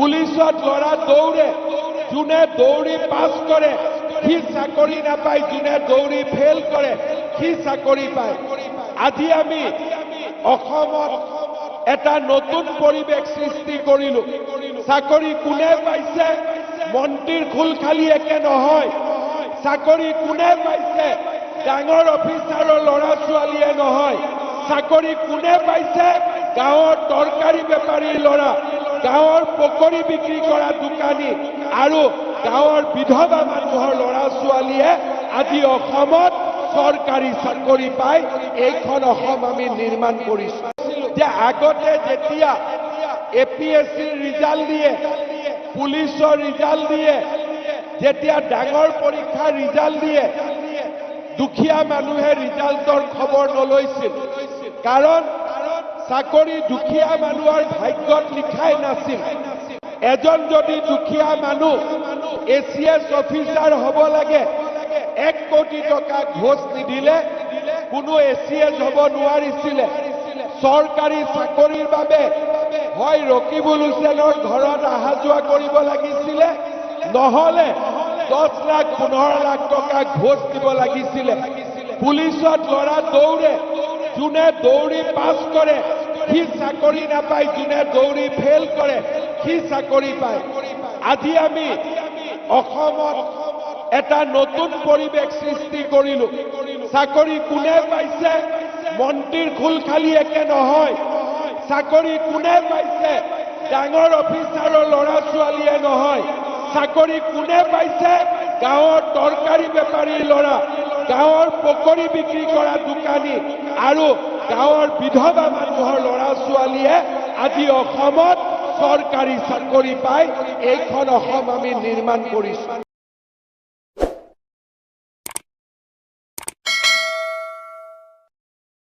পুলিচত ল'ৰা দৌৰে, যোনে দৌৰি পাছ কৰে সি চাকৰি নাপায়, যোনে দৌৰি ফেল কৰে সি চাকৰি পায়। আজি আমি অসমত এটা নতুন পৰিৱেশ সৃষ্টি কৰিলো। চাকৰি কোনে পাইছে, মন্ত্ৰীৰ খোল খালি একে নহয়। চাকৰি কোনে পাইছে, ডাঙৰ অফিচাৰৰ ল'ৰা ছোৱালীয়ে নহয়। চাকৰি কোনে পাইছে, গাঁৱৰ তৰকাৰী বেপাৰীৰ ল'ৰা, গাঁৱৰ পকৰি বিক্ৰী কৰা দোকানী আৰু গাঁৱৰ বিধৱা মানুহৰ ল'ৰা ছোৱালীয়ে আজি অসমত চৰকাৰী চাকৰি পায়। এইখন অসম আমি নিৰ্মাণ কৰিছো। যে আগতে যেতিয়া APSCৰ ৰিজাল্ট দিয়ে, পুলিচৰ ৰিজাল্ট দিয়ে, যেতিয়া ডাঙৰ পৰীক্ষাৰ ৰিজাল্ট দিয়ে, দুখীয়া মানুহে ৰিজাল্টৰ খবৰ নলৈছিল। কাৰণ চাকৰি দুখীয়া মানুহৰ ভাগ্যত লিখাই নাছিল। এজন যদি দুখীয়া মানুহ ACS অফিচাৰ হ'ব লাগে, 1 কোটি টকা ঘোষ নিদিলে কোনো ACS হ'ব নোৱাৰিছিলে। চৰকাৰী চাকৰিৰ বাবে হয় ৰকিবুল হুছেইনৰ ঘৰত অহা যোৱা কৰিব লাগিছিলে, নহলে 10 লাখ 15 লাখ টকা ঘোষ দিব লাগিছিলে। পুলিচত ল'ৰা দৌৰে, যোনে দৌৰি পাছ কৰে সি চাকৰি নাপায়, যোনে দৌৰি ফেল কৰে সি চাকৰি পায়। আজি আমি অসমত এটা নতুন পৰিৱেশ সৃষ্টি কৰিলো। চাকৰি কোনে পাইছে, মন্ত্ৰীৰ খোল খালি একে নহয়। চাকৰি কোনে পাইছে, ডাঙৰ অফিচাৰৰ ল'ৰা ছোৱালীয়ে নহয়। চাকৰি কোনে পাইছে, গাঁৱৰ তৰকাৰী বেপাৰীৰ ল'ৰা, গাঁৱৰ পকৰি বিক্ৰী কৰা দোকানী আৰু গাঁৱৰ বিধৱা মানুহৰ ল'ৰা ছোৱালীয়ে আজি অসমত চৰকাৰী চাকৰি পায়। এইখন অসম আমি নিৰ্মাণ কৰিছো।